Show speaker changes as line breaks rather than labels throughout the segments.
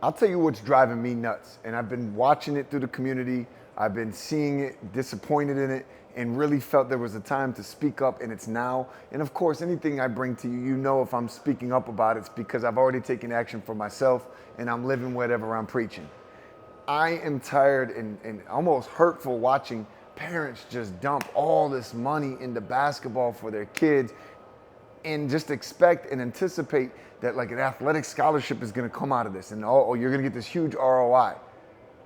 I'll tell you what's driving me nuts. And I've been watching it through the community. I've been seeing it, disappointed in it, and really felt there was a time to speak up, and it's now. And of course, anything I bring to you, you know if I'm speaking up about it, it's because I've already taken action for myself and I'm living whatever I'm preaching. I am tired and almost hurtful watching parents just dump all this money into basketball for their kids and just expect and anticipate that like an athletic scholarship is going to come out of this and you're going to get this huge ROI.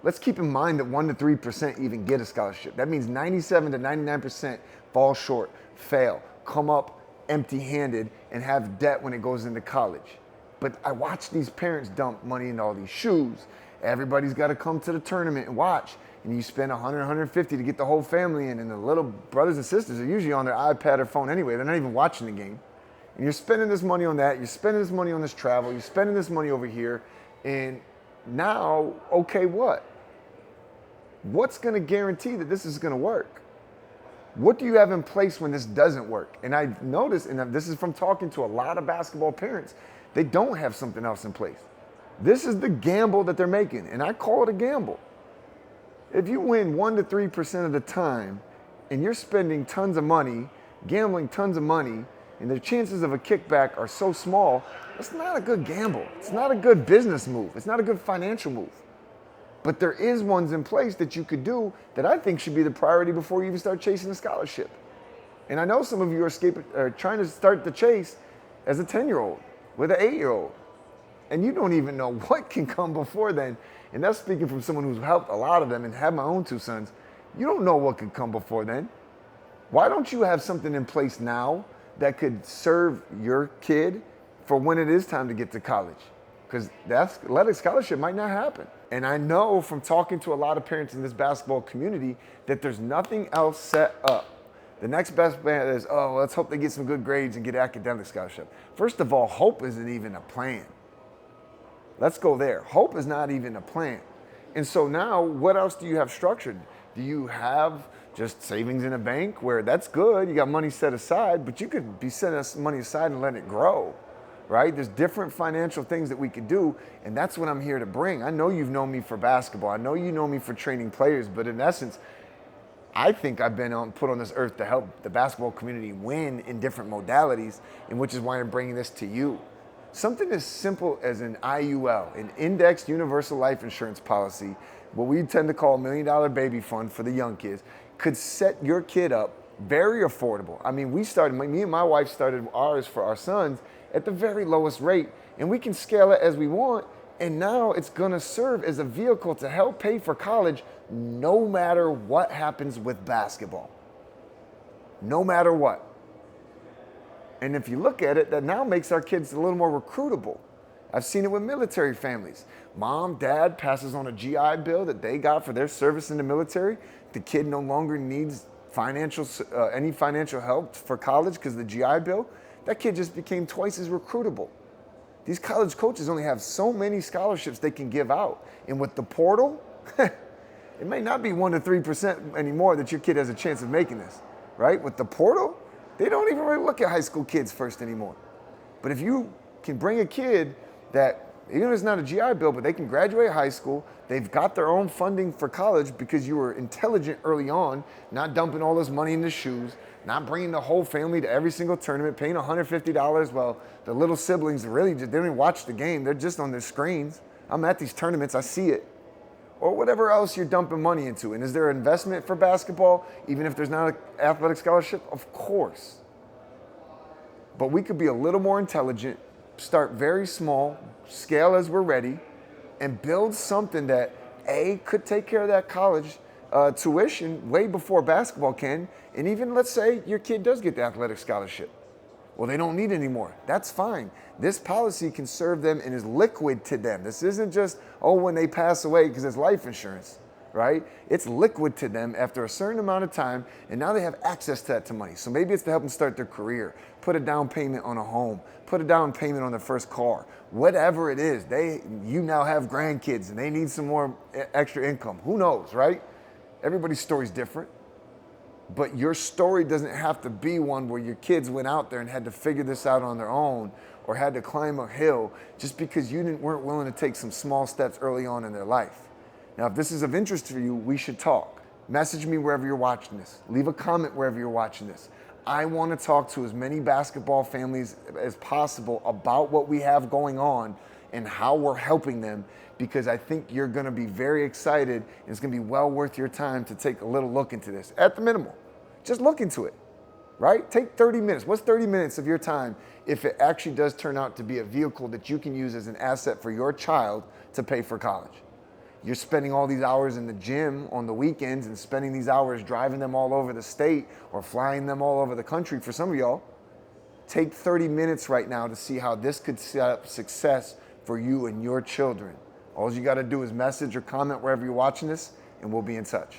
Let's keep in mind that 1 to 3% even get a scholarship. That means 97 to 99% fall short, fail, come up empty-handed, and have debt when it goes into college. But I watch these parents dump money into all these shoes. Everybody's got to come to the tournament and watch. And you spend 100, 150 to get the whole family in, and the little brothers and sisters are usually on their iPad or phone anyway. They're not even watching the game. And you're spending this money on that. You're spending this money on this travel. You're spending this money over here. And now, okay, what? What's going to guarantee that this is going to work? What do you have in place when this doesn't work? And I've noticed, and this is from talking to a lot of basketball parents, they don't have something else in place. This is the gamble that they're making, and I call it a gamble. If you win 1 to 3% of the time, and you're spending tons of money, gambling tons of money, and the chances of a kickback are so small, it's not a good gamble. It's not a good business move. It's not a good financial move. But there is ones in place that you could do that I think should be the priority before you even start chasing a scholarship. And I know some of you are trying to start the chase as a 10-year-old with an 8-year-old. And you don't even know what can come before then. And that's speaking from someone who's helped a lot of them and had my own 2 sons. You don't know what could come before then. Why don't you have something in place now that could serve your kid for when it is time to get to college? Because the athletic scholarship might not happen. And I know from talking to a lot of parents in this basketball community that there's nothing else set up. The next best bet is, let's hope they get some good grades and get academic scholarship. First of all, hope isn't even a plan. Let's go there. Hope is not even a plan. And so now, what else do you have structured? Do you have just savings in a bank where that's good, you got money set aside, but you could be setting money aside and letting it grow, right? There's different financial things that we could do, and that's what I'm here to bring. I know you've known me for basketball. I know you know me for training players, but in essence, I think I've been put on this earth to help the basketball community win in different modalities, and which is why I'm bringing this to you. Something as simple as an IUL, an indexed universal life insurance policy, what we tend to call $1 million baby fund for the young kids, could set your kid up very affordable. I mean, me and my wife started ours for our sons at the very lowest rate, and we can scale it as we want, and now it's gonna serve as a vehicle to help pay for college no matter what happens with basketball. No matter what. And if you look at it, that now makes our kids a little more recruitable. I've seen it with military families. Mom, dad passes on a GI Bill that they got for their service in the military. The kid no longer needs any financial help for college because of the GI Bill. That kid just became twice as recruitable. These college coaches only have so many scholarships they can give out. And with the portal, it may not be 1 to 3% anymore that your kid has a chance of making this, right? With the portal, they don't even really look at high school kids first anymore. But if you can bring a kid that, even if it's not a GI Bill, but they can graduate high school, they've got their own funding for college because you were intelligent early on, not dumping all this money into shoes, not bringing the whole family to every single tournament, paying $150 while the little siblings really just, they don't even watch the game, they're just on their screens. I'm at these tournaments, I see it. Or whatever else you're dumping money into. And is there an investment for basketball, even if there's not an athletic scholarship? Of course. But we could be a little more intelligent, start very small, scale as we're ready, and build something that, A, could take care of that college tuition way before basketball can, and even let's say your kid does get the athletic scholarship. Well, they don't need it anymore. That's fine. This policy can serve them and is liquid to them. This isn't just, when they pass away because it's life insurance, right? It's liquid to them after a certain amount of time, and now they have access to that money. So maybe it's to help them start their career, put a down payment on a home, put a down payment on their first car, whatever it is. You now have grandkids and they need some more extra income. Who knows, right? Everybody's story's different. But your story doesn't have to be one where your kids went out there and had to figure this out on their own or had to climb a hill just because you weren't willing to take some small steps early on in their life. Now, if this is of interest to you, we should talk. Message me wherever you're watching this. Leave a comment wherever you're watching this. I want to talk to as many basketball families as possible about what we have going on and how we're helping them, because I think you're going to be very excited and it's going to be well worth your time to take a little look into this. At the minimal, just look into it, right? Take 30 minutes. What's 30 minutes of your time if it actually does turn out to be a vehicle that you can use as an asset for your child to pay for college? You're spending all these hours in the gym on the weekends and spending these hours driving them all over the state or flying them all over the country for some of y'all. Take 30 minutes right now to see how this could set up success for you and your children. All you got to do is message or comment wherever you're watching this, and we'll be in touch.